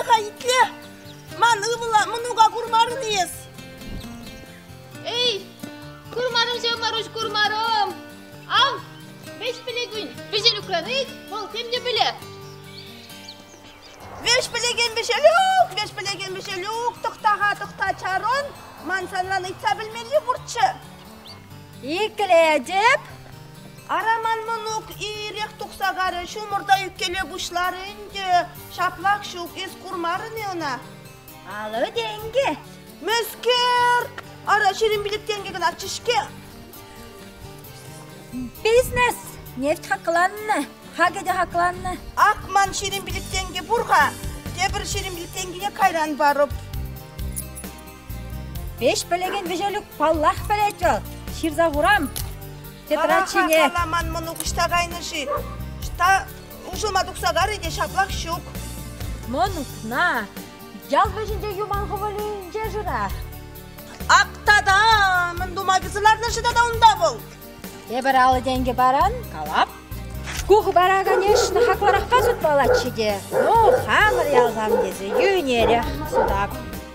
itle. Man ıvıla mınuga kurmarınıyız. Ey, kurmarım sen Maruş kurmarım. Al, 5 bilegün, 5 ukranık, bol temde bile. 5 bilegen 5 eluk, 5 bilegen 5 eluk, tıkta çaron. Man sanlan itsa bilmeli burçı. İkleyecep. Araman mınuk irek tuksagarı, şumurda yükkele buşlarınca, şaplak şuk iz kurmarın yana. Alı denge. Mösker, ara şirin bilip dengegen açışke. Biznes. Neft haklanını. Hagede haklanını. Akman şirin bilip denge burga. Tebir şirin bilip dengeye kayran barıp. 5 bilegen bejelük pallah belecol. Şirza vuram. Tetraçine. Kalaman mınuk işta kaynışı. İşta uşulmadık sagarı de şaplak şuk. Monuk na. Yalvajınca yuman hıvalıyınca jura. Akta da, mınduma kızılar naşıda da onda bul. Teber alı denge baran kalap. Kuh baragan yaşını haklaraqqa zutbalaçıge. No hamır yazam dese yüneri sudak.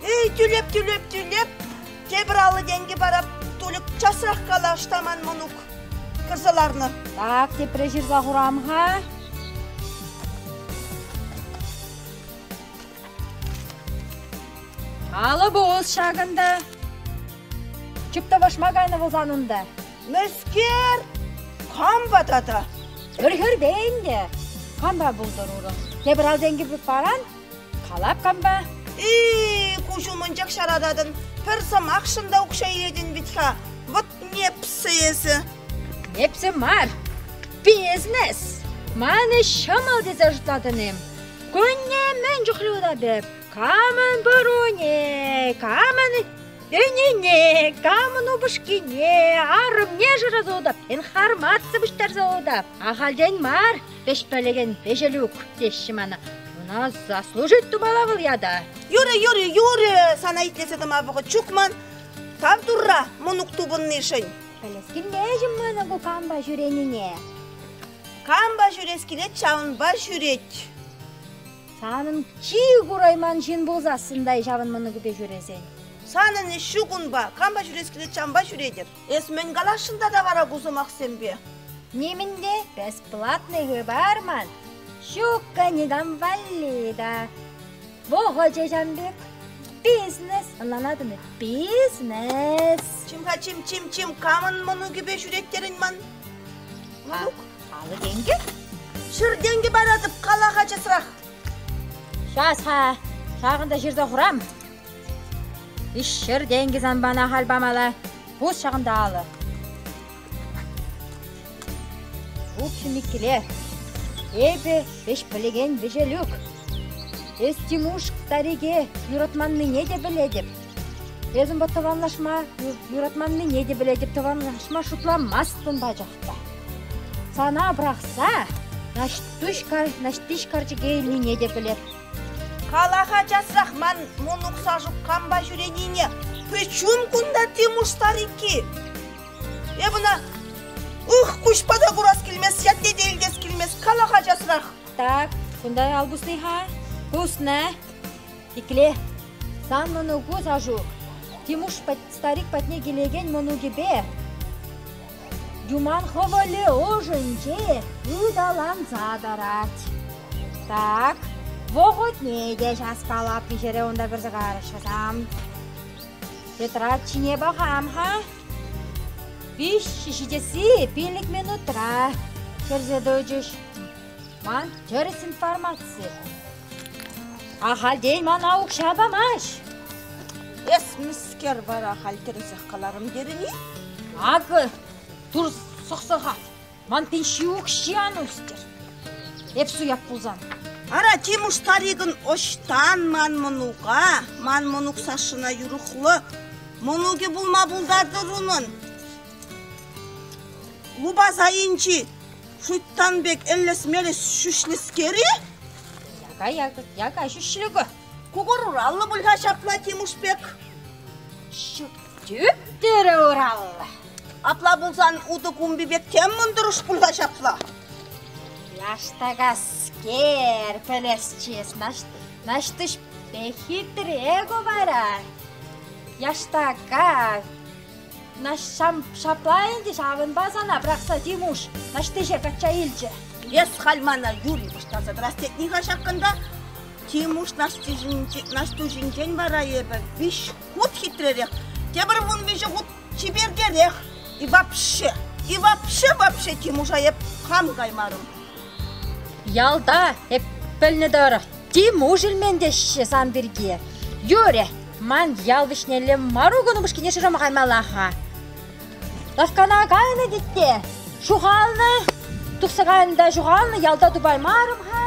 Ey tülep. Cebralı denge barap tuluk çasrak kala iştaman mınuk. Kırsalarını. Tak tepre jirza huram ha. Alı boğuz şagında. Çıpta başmagayna vozanında. Mösker, kamba da. Hür beyinde. Kamba buldururu. Tebral dengi bir paran. Kalap kamba. Ey kuşumuncak şaradadın. Pırsam akşında ukşayledin bitka. Vıt ne pısıyesi. Hepsi var. Business. Mane şamal dize jıtladınım. Könne men juhlu da bep. Kamen barone. Kamen dönene. Kamen ubışkine. Arım ne jıra zoda. En harmatsı büşter zoda. Ahalden var. 5 belegen 5 eluk. Deşimana. Buna zaslужит тубалавыл яда. Yürü. Sana itlesedim abığı çukman. Tav durra munuk tubun nişin. Peleskin nejim mana bu kamba jürenine. Kamba jüreskilet çavun baş jüret. Sanın çiğ kurayman jin bozasınday javın mını gübe jüresen. Sanın şu gün ba. Kamba jüreskilet çavun baş jüredir. Esmen galaşında da vara kuzumak sen be. Немінде бесплатный барман. Шука негам валида. Бого жежамбек. Бизнес. Анладыңбы? Бизнес. Çim kamın munu gibi jüretlerin man. Munuk. Алы деньги? Şır dengi baradıp kalağa çısırak. Şasa. Шағында жерде құрам. Ишшір деньги занбана халбамала. Бус шағында алы. Упшимиккеле. Эбе 5 білеген бежелік. Эстимуш тариге юратманны не де біле деп. Өзім бұ тыванлашма юратманны не де біле деп тыванлашма шутламаспын ба жақта. Сана бұрақса, наштиш карчыгейлі не де біле. Kalağa çısırak man munuk saşıp kamba jürenine. Püçün kunda timuş tariki. Ya buna kuşpada kuras kilmez, yadde değil gez kilmez. Kalağa çısırak. Так, кундай албусный ха? Вкусно. Икле. Сан мұны көз ажу. Тимуш старик патне келеген мұны гебе. Жуман ховали ожынче. Удалан задарать. Так. Вогот неге жаспалап бешере онда бір зығарышасам. Тетрачине бағам ха? 5 шишидесі 5 минутра. Керзеді өжіш. Ман жүріс информация. Ахал дей ман ауық шабамаш. Міскер бар ахал тересек қаларым деріне. Ағы, тұр сұқсыға. Ман пеншиуқ шиян өстер. Еп суяп бұлзан. Ара Тимуш таригін оштан man munuk saşına yürüklü. Munugi bulma buldardırının. Luba zayınci. Şuttan bek ellesmeles şüşleskeri. Яка шүшлігі. Kugur urallı bulga şapla Timuş bek. Şüp tüptürü urallı. Apla bulsan udu kumbi bek tem mındırış bulga şapla. Yaştaga sker pelesçes Наштыш бехитрего бара. Яштака. Наш шаплайынды шавын базана, брақса Тимуш. Наштыше качаилче. Ес хальмана Юрий баштаса драстетниға шақында Тимуш наштужинчен бара ебі. Виш хут хитререк. Тебір вон вижі хут чибергерек. И вообще Тимуш еп хам гаймарым. Ялда, пөлні дұры. Тимуш ilmendеші самберге. Юре, ман ялвышнелі маругыны бұшкене шырымы қаймалаға. Лавкана ғайны детте. Шуғалны, тұқсығайында шуғалны ялда дубаймарым ға.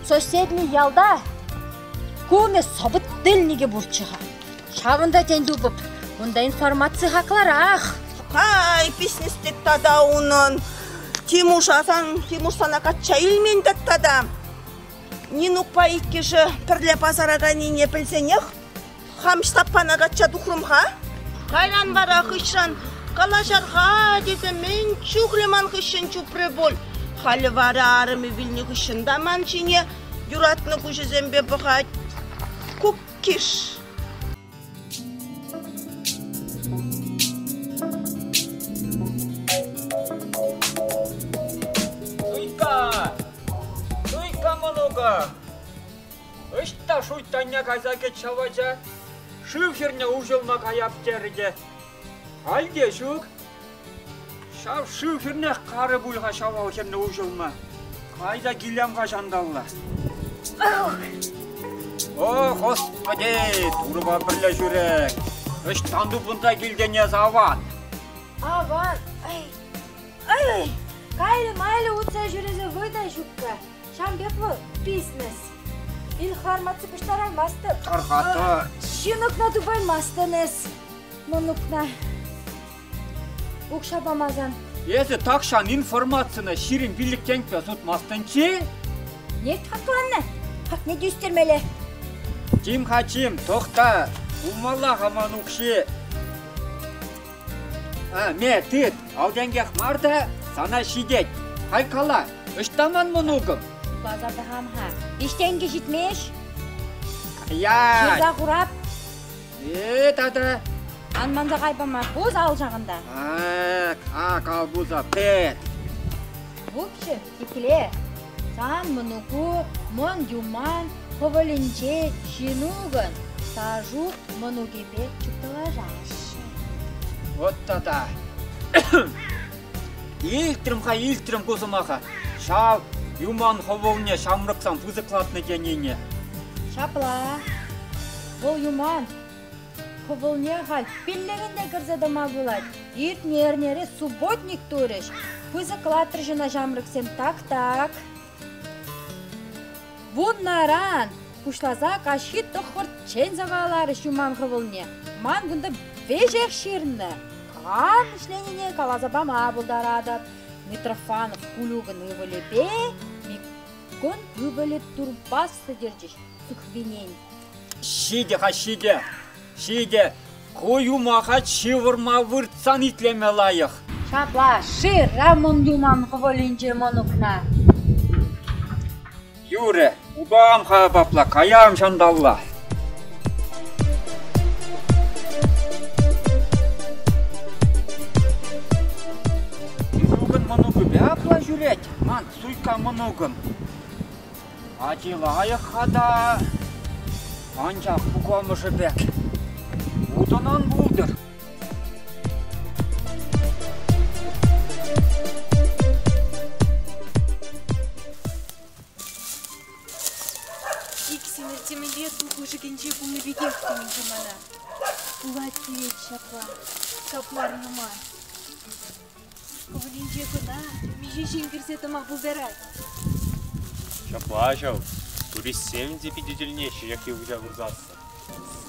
Соседний ялда. Көме событ ділнеге бұрчыға. Шавында тенді бұп. Онда информация хақлар ақ. Ай, песнестек тада унын. Тимуш сана кача илмендет тада. Нинук пайыкке же пірле пазараға нене білсенех. Хамштаппана кача дұқрымға. Қайран бара хышран. Калашарға деді мен чухлеман хышын чупры бол. Халі вара арымы вілні хышында манчине. Юратны күшізембе бұғат. Күк киш. Ышта шуйтanya казаке чавача, шывхерне ужылма каяптерге. Алде шук, шав шывхерне қары буйға шавахерне ужылма. Қайда килямға жандалла. О, господи, турба бірле жүрек. Ыштанду бұнда келдене заван. Аван, ай, кайлы-майлы ұтса жүрізі выда жүкка. Шамбепі бизнес. Информация піштарай масты. Тарғаты. Шынықна дубай мастыныз. Мұнықна. Ұқшабамазан. Есі тақшан информацияны ширин биліктен песут мастынчи? Не тақланны? Хақ не дүйстермелі? Тим хачим, тоқта. Умалла ғаман ұқши. Ме, тыт, алденгех марда сана шидет. Хайкала, үштаман мұнуғым. Базарда хамха. Иштенге житмеш? Я. Жырда құрап? Тада. Анманда қайпама бұз ал жағында. Ал бұза, пет. Бұқшы, текіле. Сан мұнуғу, мұн юман, ковалінче, жинуғын. Сажу мұнугебе чүктіла жашы. Вот тада. Илтрім көзімаға. Шав, юман ховолне шамрықсан пызықлатны денене. Шапла. Бұл юман. Ховолне ғал пиллерінде кірзадыма болады. Иртнернері субботник турыш. Пызықлатыр жына жамрықсем так. Бұннаран. Кушлаза қашхит тұқыр чен завалары юман ховолне. Ман бұнда вежек шерінді. Қан ішленіне калазабама бұлдарадып. Митрофанов кулюгын ывылепе, микон ывылеп турбас содержишь, сухвинень. Шиде, кою махат шивырма выртсан итлеме лайық. Шапла, шир, рамон юман хвалинче монукна. Юре, убам хабапла, каям шандалла. Апла жүрет, ман суйка мұнуғым. Атилайық қада, анчақ бұқамышы бәк. Удынан бұлдыр. Иксінер темелер бұғы жүгенже бұны бегек демен жамана. Бұлат күйет шапла, каплар юман. Ковалинче күна, межешен кірсетіма бұлдарай. Шаплашау, турист семінде педетелнеші жаки ұжа ұрзасы.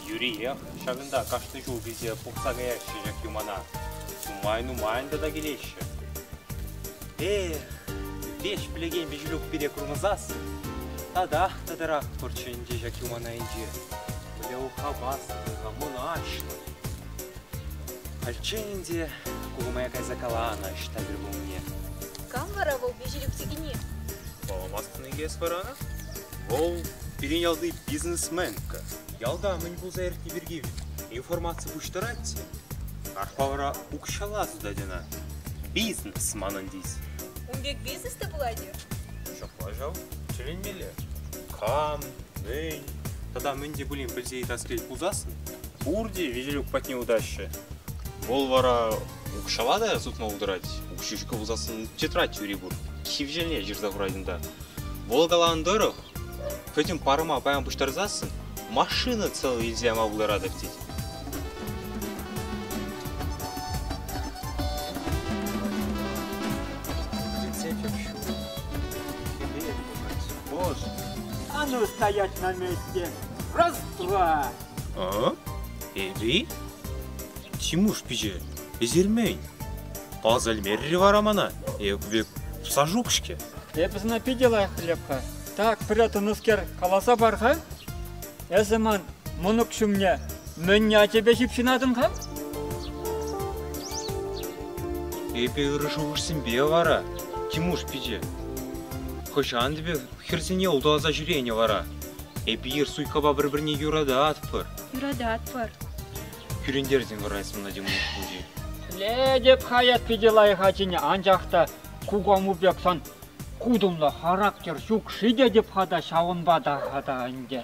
Юрия, шағында қашты жол кезде бұқсағаяшы жаки мана. Нумайын да келеші. Беш білеген бежілік бере құрмызасы. Тадарақ тұрчынде жаки мана енде. Біле ұқа бастыға мұны ашылы. Альченде кулумая казакалана штабир был мне. Камвара вол бежелюк тегине. Баламастыны гес варана? Вол Бірін ялды бизнесменка. Ялда мен бұл зайыртны бірге информация бұштыратсы. Арпавара ұқшалазы дадына. Бизнес манын дейсі. Умбек бизнесті бұлайды? Шақла жау, членмелі. Кам, мен. Тада мен де білем білзей таскелет бұлзасын. Урди вежелік патне удаща. Ол вара ұқшалада сутма удырать. Ұқшышқа бұлзасын тетрадь юри бұр. Кивжеліне жерза құрайдында. Волгаландырық. Көтін парыма баян бұштарзасын. Машина целый елзе ама бұларады птеть. Боже, а ну стоять на месте. Раз, два. А? Эби? Тимуш пиже, безермей. Пазальмерри варамана, ебек сажукшке. Ебізіна пиделай хлебха. Так, приятыныскер қаласа барха. Эзіман, мұнық шумне, мөнне атебе жіпшінадым ха? Эбе ұрышуғышсын бе вара, Тимуш пиже. Хошан дебе херсене ұлдаза жүрене вара. Эбе ер суйкаба бір-біріне юрада атпыр. Юрада атпыр. Күрендерден варайсымна Тимуш пиже. Ле деп хаят пиделай хачине анжақта кугаму бексан. Кудымла характер шукшиде деп хада шауынбада хада анде.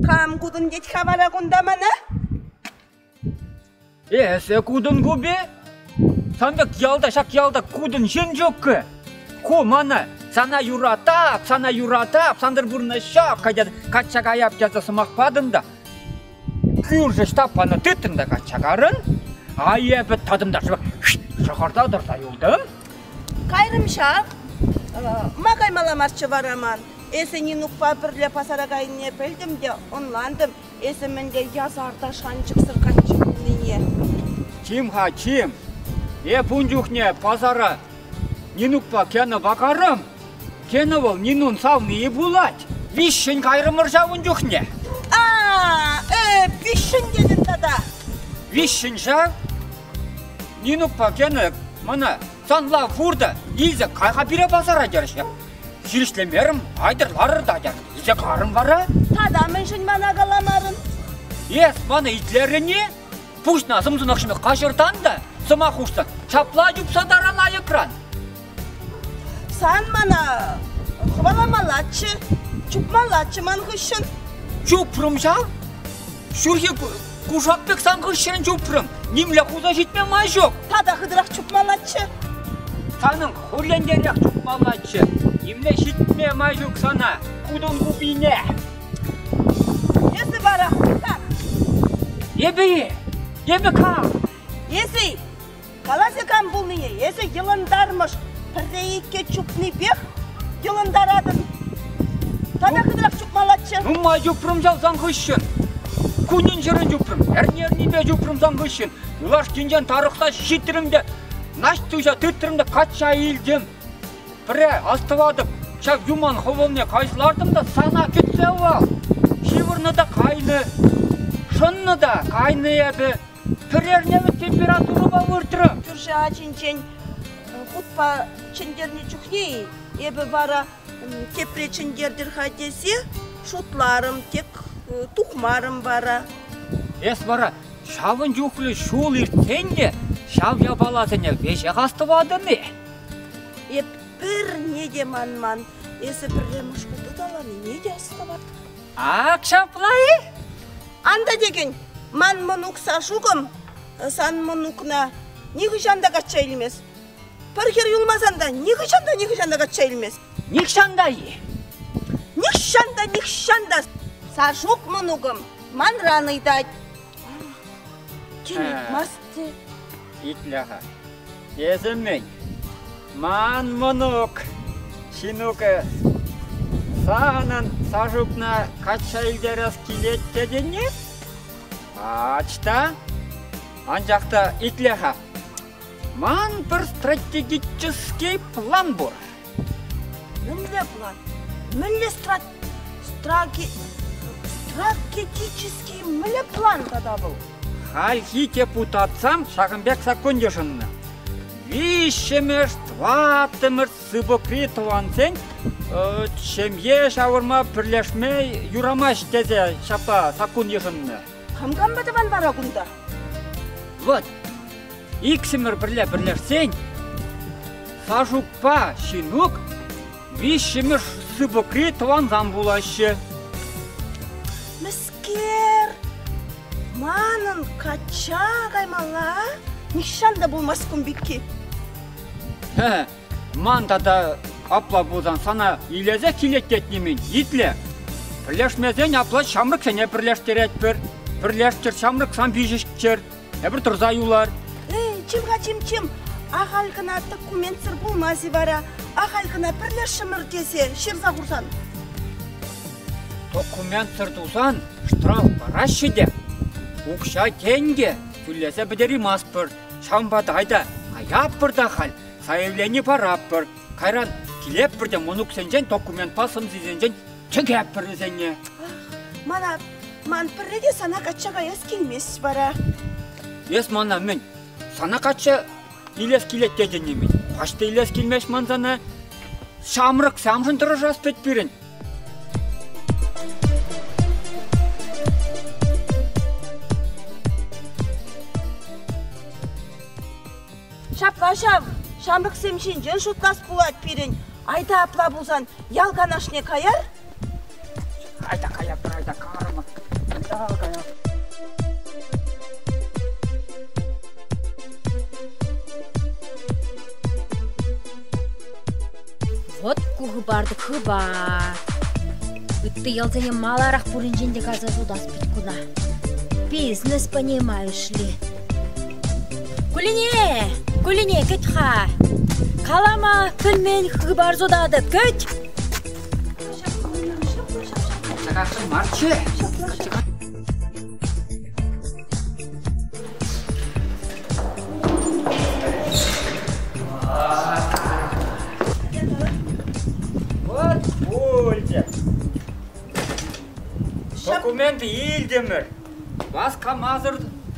Кам кудын дет хабара кундамана? Эсе кудын губе? Сандык ялда шак ялда кудын жын жоққы. Ко мана сана юратап, сандыр бұрына шақ қайдады қатшақ аяп жаза сымақпадында. Күржі штапаны түттіңді қатшағарын, айебі тадымда шақардадыр тайылдым. Кайрым шақ, мағай маламаршы вараман. Эсе нинукпа бірле пасарағайыне білдім де, онландым. Эсе менде язарда шанчықсыр қатшығынене. Чим ха, чим? Пунжухне пазара нинукпа кені бақарым. Кені ол нинун савны булать. Вишшін кайрымыр жауын жүхне. Вишшін дедін тада. Вишшін жау? Нинукпа кені, мана, санла фурда, елзе қайға бире пазара жарышы. Жирішлемерім, айдырлары да жар. Изе қарым бара? Тада мен шын мана қаламарын. Ес, мана итлеріне, пушна сымсынақшыны қашыртан да, сыма құштан, чапла жүпса дарана екран. Сан мана хваламалатчы, чупмалатчы ман хышын. Чупрым жау? Шурхи кушақпек сан хышын чупрым, немле құза жетме май жоқ. Тада хыдырақ чупмалатчы. Саның хулендерек чупмалатчы, немле жетме май жоқ сана, кудын губине. Есі бара, так. Ебе кам? Есі, қаласы кам бұл не? Есі еліндармыш. Піррейікке чупны бек, еліндарадын. Тада хыдырақ чупмалатчы. Май жупрым жау сан хышын. Күнін жырын жупрым, әрнеріне бе жупрым сан хышын. Улаш кенжен тарықса шетірімді, наш тұша түттірімді қатша елдім. Пірі астывадып, шак юман ховылне қайсылардым да сана кетсе ал. Шивырны да қайны, шынны да қайны ебі. Пірернемі температуры ба ұртырым. Күрші ачынчен құтпа чендерні жүхне, ебі бара кепре чендердір хадесе, шутларым тек тухмарым бара. Эс бара, шавын жүхлі шул иртсенде, шав ябаласыне веше қастывады не? Еп бір неде ман-ман, есі бірре мұшқыды даланы неде астывады? Ақшаплайы? Анда деген, ман мұнук сашуғым, сан мұнукна неғы жанда қатша елмес. Бір кер юлмасанда неғы жанда қатша елмес. Никшандайы? Никшанда. Сашук мұнуғым, ман раныйдад. Кені масты. Итлаға. Езіммен, ман мұнук, шинукі, сағанын сажукна қатша елдерес келетті дене? Ачта, анжақта итлаға. Ман бір стратегический план бұр. Мінле план, мінле стратегический мінле план тада бұл. Халхи депутатсам Шағынбек Сакондешынны. Вишемеш, тватымыр, сыбокри туансен, чемье шавырма бірлешме юрамаш дезе шапа сакун ешынны. Камгамбадыван бара кунда. Вот, иксимір бірлешсен, сажупа шинук, вишемеш сыбокри туан замбулашы. Міскер, манын кача каймала, нишанда болмас күнбекке. Мандада апла бұлдан сана илезе келеттетнемен етлі. Бірлешмезен апла шамрық сәне бірлештер әтпір. Бірлештер шамрық сан бейжішкер. Әбір тұрзаюлар. Чим, ағалғына документсір болмазы бара. Ағалғына бірлешімір десе, шемза құрсан. Документсір тусан, штраф барашы де. Ұқша тенге, күллесе бідері маспыр. Шамбады айда, аяп бірді қал. Сайывлені барап бір. Қайран келеп бірде мұнық сенжен документ пасым зізенжен чекеп бірді сенне. Ман бірде сана қатшаға ес келмес бара. Ес мана мен, сана қатша илес келет деден емен. Пашты илес келмеш манзана шамрық самшын тұры жас бет берін. Шапла-шап, шамрық семшен жен шутлас бұлат берін. Айда апла бұлзан, ялғанашне каяр? Айда каяп бір, айда қарымы. Айда каяп. Вот кухыбарды кыбар. Үтті елзене маларақ бұрынженде газазу даспет күна. Бизнес понимаешь ли? Күліне, кетха. Қалама күлмен кыбар зудады, кет. Шақақшын марчы. Вот, бөлде. Документі елдемір.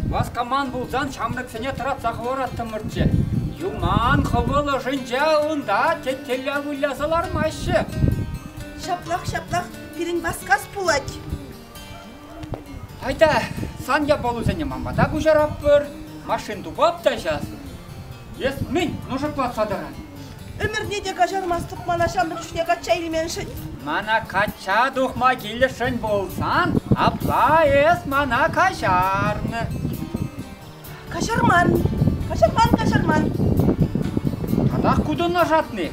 Басқаман бұлзан шамрық сене тұрат сақывар аттымырчы. Юман қыбылы жынжа ұнда теттелі ұйласылар машы. Шаплақ, бірін басқас бұлат. Айда, сан я болу сене мамада бұжарап бір. Машин тупап та жасын. Ес мен, нұжық платсадыран. Өмір неде қажармастық мана шамрық үшіне қатша елменшін? Мана қатша дұқма келішін болсан, апла ес мана қашарны. Қашарман. Қадақ күдінна жатны.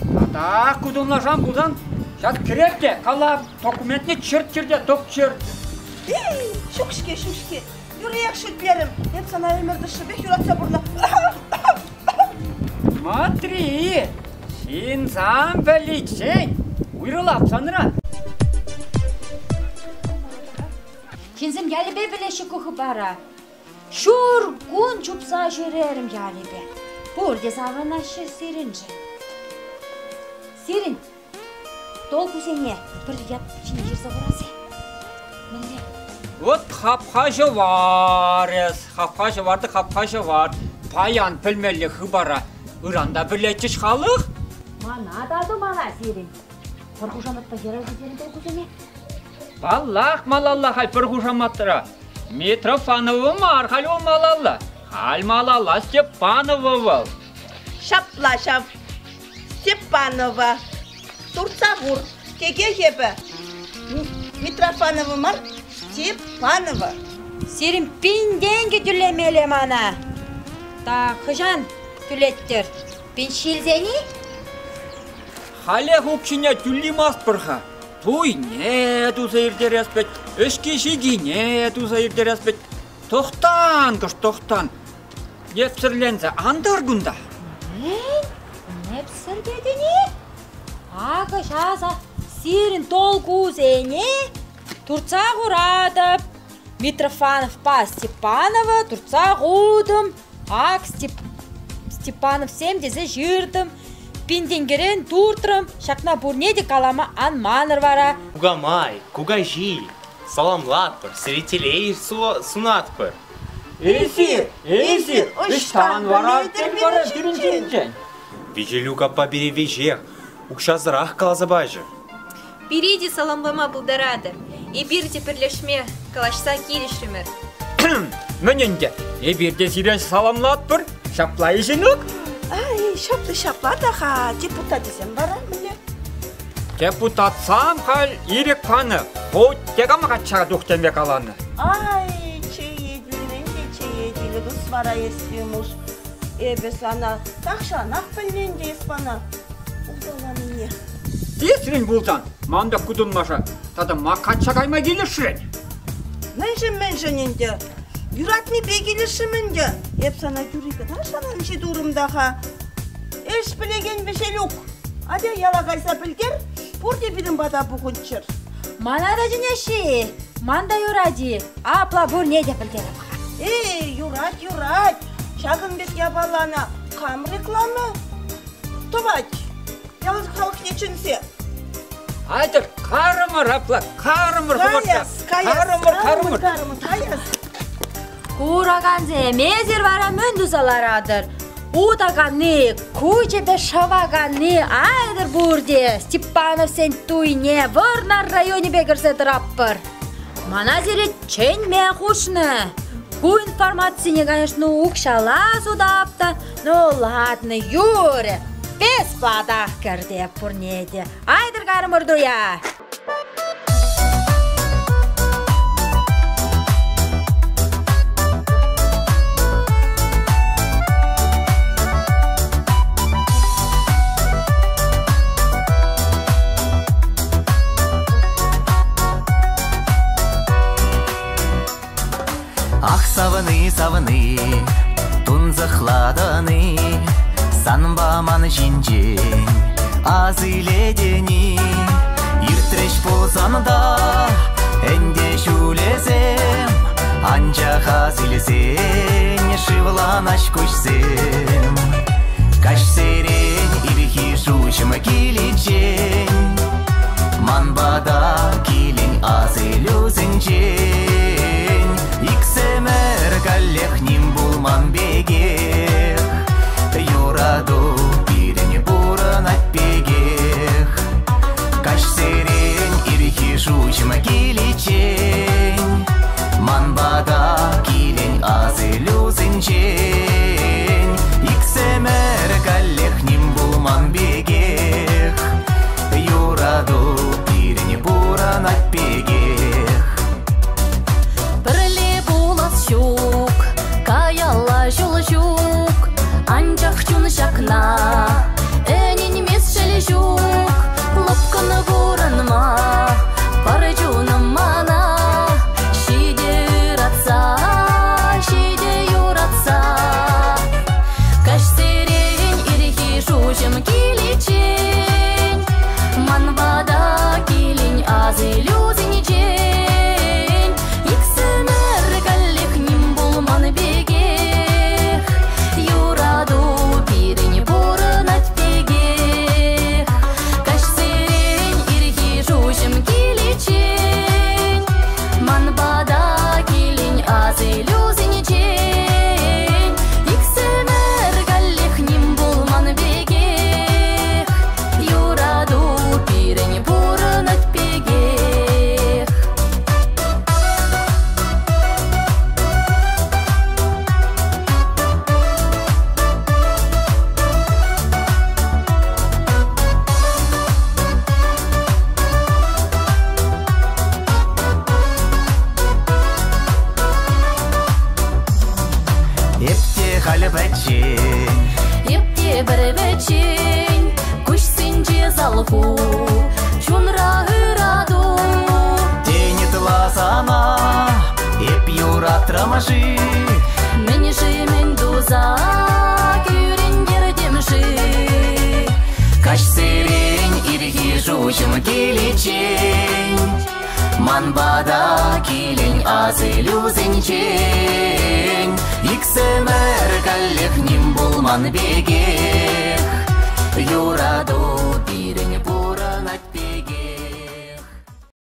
Қадақ күдінна жан бұлдан жат керекте, қалап документіне чырт-чырде тоқ чырт. Шүкшке. Юрек шүтлерім. Еп сана өмірді шыбек юратса бұрна. Матри, сен зам бәлетсен, ұйрылап саныран. Кензім ялібе білеші күхі бара. Шур күн чупса жүрерім ялібе. Бұрде сағынашы сирінжі. Сирін, тол күзене бір ят жіне жүрсе бұрасы. Міне. Вот хапхажы var, хапхажы var. Паян пілмелі хыбара. Үранда білетчіш халық? Мана даду мана сирін. Бірғужаматпа жерал кетерін тол күзене. Баллах малалла хал бірғужаматтыра. Митрофановы мар хал ол малалла. Хал малалла Степановы был. Шапла-шап. Степанова. Турцағур. Теге ебі. Митрофановы мар. Степанова. Сирін пинденге түлемелі мана. Та қыжан түлеттір. Пин шилзені? Хале хукшине түлімас бірға. Туй не туза ердер әспет. Өшке шеги не туза ердер әспет. Тоқтан күш тоқтан. Епсірленсе андар күнда. Непсір дедіне? Ағы жаза сирін тол күзене. Турцақ ұрадып. Митрофанов па Степанова, Турцақ ұдым. Ақ Степанов сем дезе жүрдім. Пинденгерен туртырым. Шақна бурнеде калама ан маныр вара. Кугамай, кугажи, саламлатпыр, сирителей сунатпыр. Эсир, ыштан вара, тиринчен. Вижелюк апа бире вежех, укшазырах калазабажы. Бириди саламлама булдарадыр. И бирде бірлешме калашса келішімір. Мененде, бирде сирен саламлат бір, шаплай жинук. Ай, шапла даға депутат десем бара міне. Депутат сам хал ирек паны, о тегама қатшаға доқтенбек аланы. Ай, чейеділі дұс бара еспемуш. Эбес ана тақшанақ білненде еспана. Ұлдала міне. Есірін бұлдан, манда күділмаша, тада ма қатшағайма келішірен. Мен енді. Юратны бегелішімінде. Еп сана жүрегі ташанан жедурымдаға. Эш білеген бешелук. Аде ялағайса білгер, бұрде бірін бада бұғынчыр. Мана да жинеші, манда юради, апла бұр не де білгері бұға. Юрат. Шағын бет ябалана қам рекламы. Товать, ялыз халық нечінсе. Айтыр, қарымыр апла, қарымыр құмырса. Қарымыр. Кураганзе мезер вара мөндузаларадыр. Удаганы, кучебе шаваганы айдыр бурде. Степанов сен туйне, вырнар районе бегірсе дыраппыр. Маназері чен ме хушны. Ку информацияне, конечно, укшала судапта. Ну ладно, юре. Без падах керде пурнеде. Айдыр қарымыр дуя. Савыны, тунзықладаны, санбаман жинжен, аз иледені, иртреш болсамда, әнде шулезем, анчақ аз илесен, шывланаш көшсем. Кашсерен ирхи шушымы келечен, манбада келен аз илюзінжен. Иксемер каллехним булман бегех, юраду бирене буран атпегех. Кашсерен ирхи шучма келечен, манбада келен аз илюзінчен. Иксемер каллехним булман бегех, юраду бирене буран атпегех. Каяла жулжук, анчах чун шакна, энин мес шелжук, лапканы буранма, пары жуным мана, шиде юратса, кашсерен ирхи шушым келечен, манбада келень аз илюзінчен, иксемер каллехним булман бегех, юраду бирене бурын атпегех. Кашсерен ирхи шушым келечен, манбада келень аз илюзінчен, иксемер каллехним булман бегех, юраду бирене бурын атпегех. Епте халі бәтчен, епте бір бәтчен, күшсенже залху, чунра ыраду. Тені тыласана, еп юратрамашы, менеші мен дуза, күрендер демші. Кашсерен ирхи шушым келечен, манбада келень аз илюзінчен. Иксемер каллехним булман бегех, юраду